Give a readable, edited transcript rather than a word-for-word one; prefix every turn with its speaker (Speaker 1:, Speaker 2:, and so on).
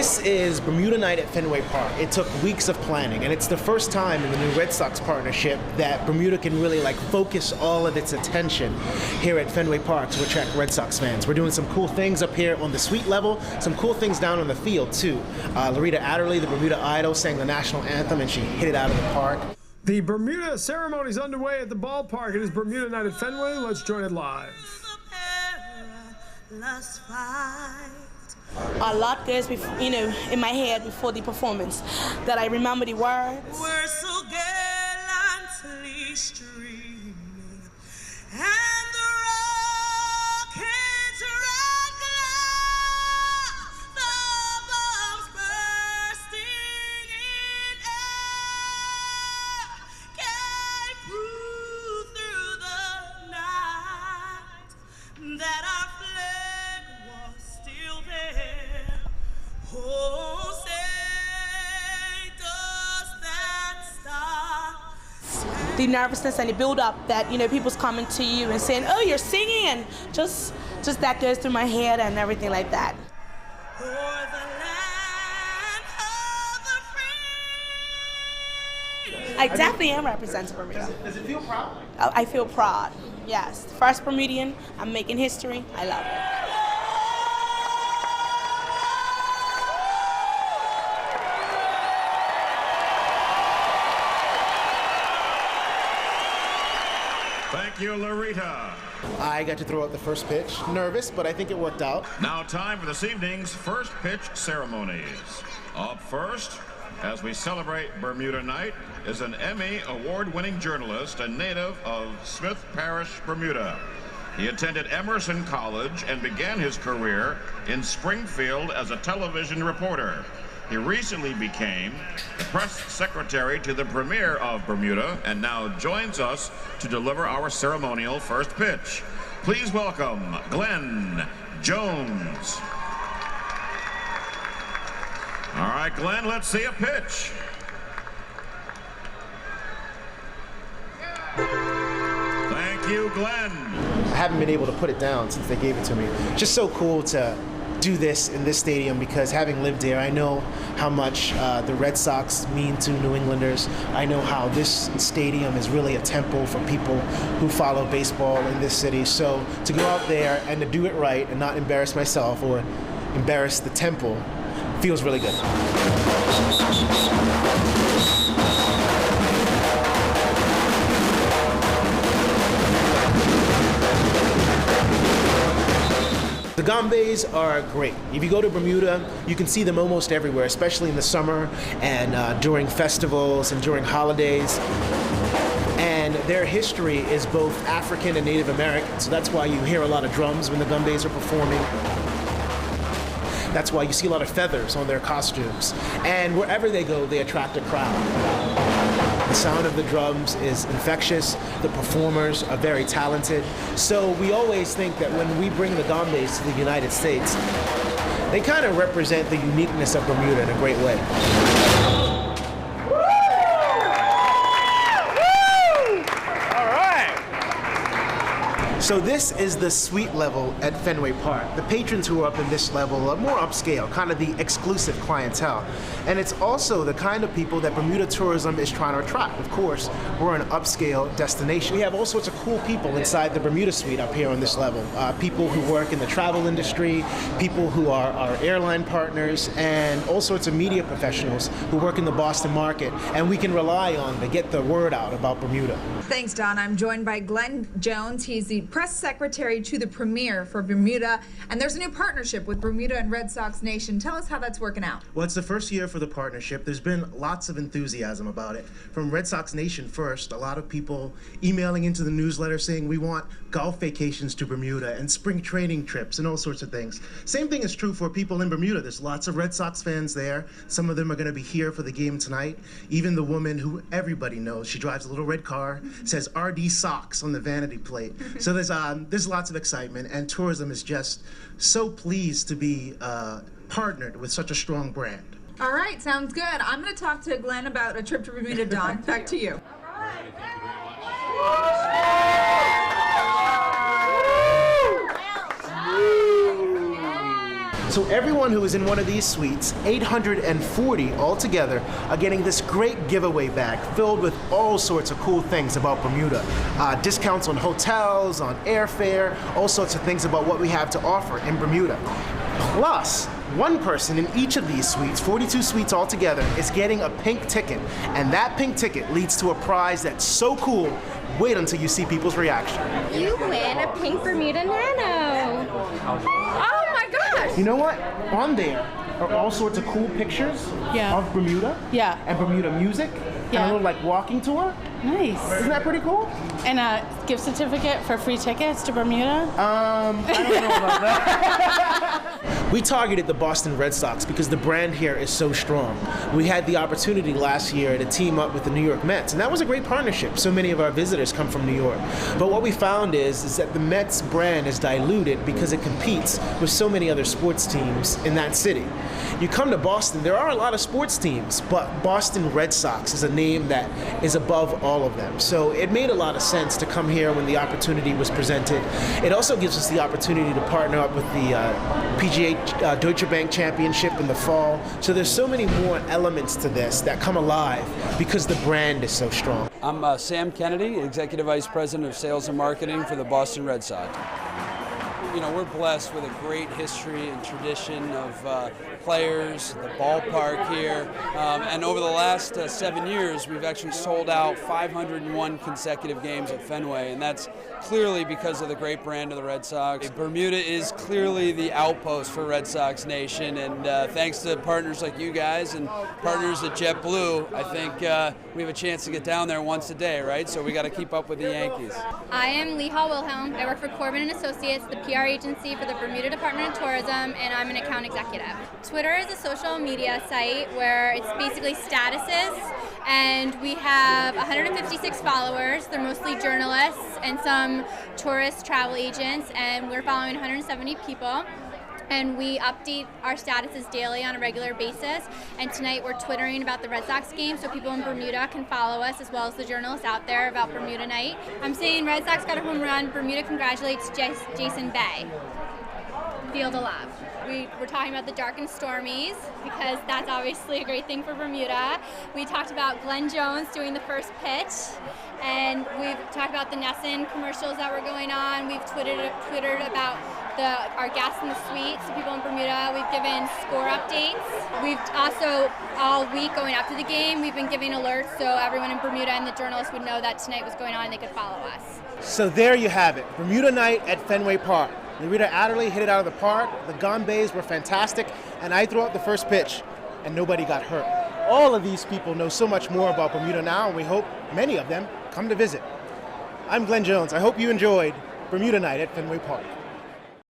Speaker 1: This is Bermuda Night at Fenway Park. It took weeks of planning, and it's the first time in the new Red Sox partnership that Bermuda can really focus all of its attention here at Fenway Park to attract Red Sox fans. We're doing some cool things up here on the suite level, some cool things down on the field too. Loretta Adderley, the Bermuda Idol, sang the national anthem, and she hit it out of the park.
Speaker 2: The Bermuda ceremony is underway at the ballpark. It is Bermuda Night at Fenway. Let's join it live.
Speaker 3: A lot goes, in my head before the performance, that I remember the words.
Speaker 4: We're so gallantly streaming, and the rockets regular, the bombs bursting in air, can prove through the night that our flag was still there. Oh, say, does that stop?
Speaker 3: The nervousness and the build-up that, people's coming to you and saying, oh, you're singing, and just that goes through my head and everything like that.
Speaker 4: For the land of the free.
Speaker 3: I definitely am representing Bermuda.
Speaker 1: Does it feel proud?
Speaker 3: I feel proud, yes. First Bermudian, I'm making history, I love it.
Speaker 5: Thank you, Loretta.
Speaker 1: I got to throw out the first pitch. Nervous, but I think it worked out.
Speaker 5: Now time for this evening's first pitch ceremonies. Up first, as we celebrate Bermuda Night, is an Emmy award-winning journalist and native of Smith Parish, Bermuda. He attended Emerson College and began his career in Springfield as a television reporter. He recently became the press secretary to the Premier of Bermuda and now joins us to deliver our ceremonial first pitch. Please welcome Glenn Jones. All right, Glenn, let's see a pitch. Thank you, Glenn.
Speaker 1: I haven't been able to put it down since they gave it to me. Just so cool to do this in this stadium because having lived here, I know how much the Red Sox mean to New Englanders. I know how this stadium is really a temple for people who follow baseball in this city. So to go out there and to do it right and not embarrass myself or embarrass the temple feels really good. The gambes are great. If you go to Bermuda, you can see them almost everywhere, especially in the summer and during festivals and during holidays. And their history is both African and Native American, so that's why you hear a lot of drums when the gambes are performing. That's why you see a lot of feathers on their costumes. And wherever they go, they attract a crowd. The sound of the drums is infectious. The performers are very talented. So we always think that when we bring the gambes to the United States, they kind of represent the uniqueness of Bermuda in a great way. So this is the suite level at Fenway Park. The patrons who are up in this level are more upscale, kind of the exclusive clientele. And it's also the kind of people that Bermuda Tourism is trying to attract. Of course, we're an upscale destination. We have all sorts of cool people inside the Bermuda suite up here on this level. People who work in the travel industry, people who are our airline partners, and all sorts of media professionals who work in the Boston market. And we can rely on to get the word out about Bermuda.
Speaker 6: Thanks, Don. I'm joined by Glenn Jones. He's the press secretary to the Premier for Bermuda, and there's a new partnership with Bermuda and Red Sox Nation. Tell us how that's working out.
Speaker 1: Well, it's the first year for the partnership. There's been lots of enthusiasm about it. From Red Sox Nation first, a lot of people emailing into the newsletter saying we want golf vacations to Bermuda and spring training trips and all sorts of things. Same thing is true for people in Bermuda. There's lots of Red Sox fans there. Some of them are going to be here for the game tonight. Even the woman who everybody knows, she drives a little red car, says RD Sox on the vanity plate. So there's lots of excitement, and tourism is just so pleased to be partnered with such a strong brand.
Speaker 6: All right, sounds good. I'm going to talk to Glenn about a trip to Bermuda. Don, back to you.
Speaker 1: So everyone who is in one of these suites, 840 altogether, are getting this great giveaway bag filled with all sorts of cool things about Bermuda. Discounts on hotels, on airfare, all sorts of things about what we have to offer in Bermuda. Plus, one person in each of these suites, 42 suites altogether, is getting a pink ticket. And that pink ticket leads to a prize that's so cool, wait until you see people's reaction.
Speaker 7: You win a pink Bermuda Nano. Oh my gosh!
Speaker 1: You know what? On there are all sorts of cool pictures of Bermuda and Bermuda music and a little like walking tour.
Speaker 8: Nice.
Speaker 1: Isn't that pretty cool?
Speaker 8: And a gift certificate for free tickets to Bermuda?
Speaker 1: I don't know about that. We targeted the Boston Red Sox because the brand here is so strong. We had the opportunity last year to team up with the New York Mets, and that was a great partnership. So many of our visitors come from New York. But what we found is that the Mets brand is diluted because it competes with so many other sports teams in that city. You come to Boston, there are a lot of sports teams, but Boston Red Sox is a name that is above all of them. So it made a lot of sense to come here when the opportunity was presented. It also gives us the opportunity to partner up with the PGA Deutsche Bank Championship in the fall. So there's so many more elements to this that come alive because the brand is so strong.
Speaker 9: I'm Sam Kennedy, Executive Vice President of Sales and Marketing for the Boston Red Sox. You know, we're blessed with a great history and tradition of players, the ballpark here, and over the last 7 years, we've actually sold out 501 consecutive games at Fenway, and that's clearly because of the great brand of the Red Sox. Bermuda is clearly the outpost for Red Sox Nation, and thanks to partners like you guys and partners at JetBlue, I think we have a chance to get down there once a day, right? So we got to keep up with the Yankees.
Speaker 7: I am Lee Hall Wilhelm. I work for Corbin & Associates, the PR agency for the Bermuda Department of Tourism, and I'm an account executive. Twitter is a social media site where it's basically statuses, and we have 156 followers. They're mostly journalists and some tourist travel agents, and we're following 170 people. And we update our statuses daily on a regular basis. And tonight we're twittering about the Red Sox game, so people in Bermuda can follow us, as well as the journalists out there, about Bermuda Night. I'm saying Red Sox got a home run. Bermuda congratulates Jason Bay. Field of love. We're talking about the dark and stormies because that's obviously a great thing for Bermuda. We talked about Glenn Jones doing the first pitch, and we've talked about the Nessun commercials that were going on. We've twittered about our guests in the suites to people in Bermuda. We've given score updates. We've also, all week going up to the game, we've been giving alerts so everyone in Bermuda and the journalists would know that tonight was going on and they could follow us.
Speaker 1: So there you have it, Bermuda Night at Fenway Park. Larita Adderley hit it out of the park, the Gombays were fantastic, and I threw out the first pitch, and nobody got hurt. All of these people know so much more about Bermuda now, and we hope many of them come to visit. I'm Glenn Jones. I hope you enjoyed Bermuda Night at Fenway Park.